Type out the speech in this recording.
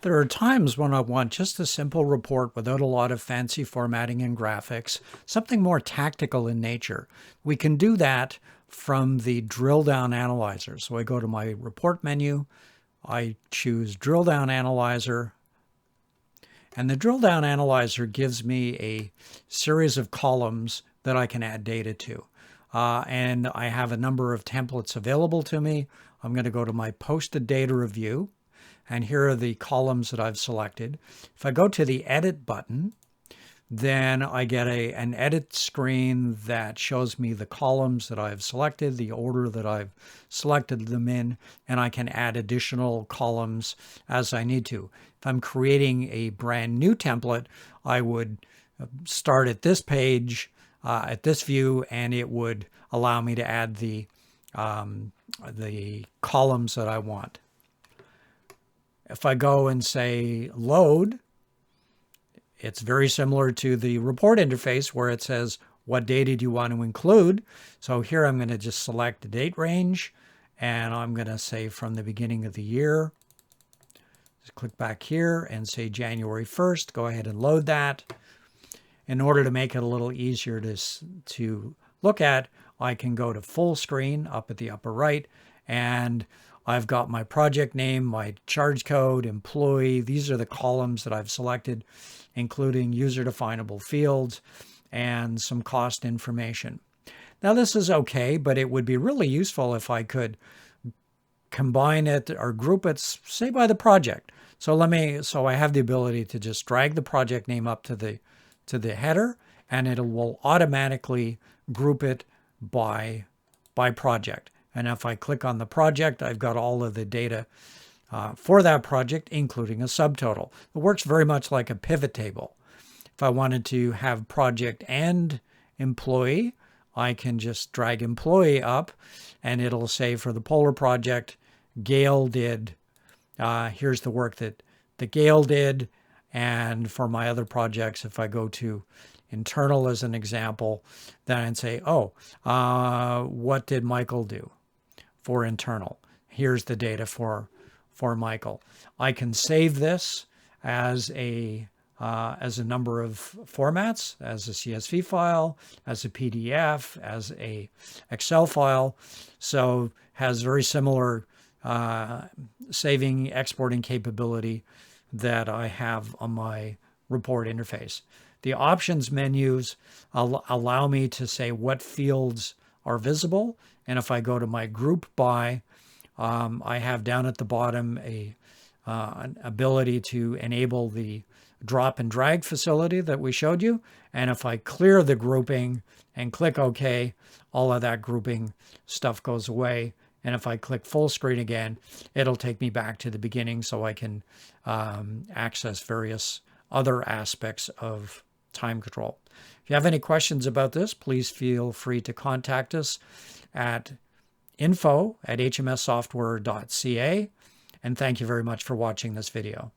There are times when I want just a simple report without a lot of fancy formatting and graphics, something more tactical in nature. We can do that from the Drill Down Analyzer. So I go to my report menu, I choose Drill Down Analyzer, and the Drill Down Analyzer gives me a series of columns that I can add data to. And I have a number of templates available to me. I'm going to go to my Posted Data Review. And here are the columns that I've selected. If I go to the Edit button, then I get an edit screen that shows me the columns that I've selected, the order that I've selected them in, and I can add additional columns as I need to. If I'm creating a brand new template, I would start at this page, at this view, and it would allow me to add the columns that I want. If I go and say load, it's very similar to the report interface where it says, what data do you want to include? So here I'm going to just select the date range, and I'm going to say from the beginning of the year. Just click back here and say January 1st. Go ahead and load that. In order to make it a little easier to look at, I can go to full screen up at the upper right, and I've got my project name, my charge code, employee. These are the columns that I've selected, including user-definable fields and some cost information. Now this is okay, but it would be really useful if I could combine it or group it, say, by the project. So I have the ability to just drag the project name up to the header, and it will automatically group it by project. And if I click on the project, I've got all of the data for that project, including a subtotal. It works very much like a pivot table. If I wanted to have project and employee, I can just drag employee up, and it'll say for the Polar project, Gail did, here's the work that Gail did. And for my other projects, if I go to internal as an example, then I'd say, what did Michael do for internal? Here's the data for Michael. I can save this as a number of formats, as a CSV file, as a PDF, as a Excel file. So has very similar saving, exporting capability that I have on my report interface. The options menus allow me to say what fields are visible. And if I go to my group by, I have down at the bottom an ability to enable the drop and drag facility that we showed you. And if I clear the grouping and click OK, all of that grouping stuff goes away. And if I click full screen again, it'll take me back to the beginning so I can access various other aspects of time control. If you have any questions about this, please feel free to contact us at info@hmssoftware.ca. And thank you very much for watching this video.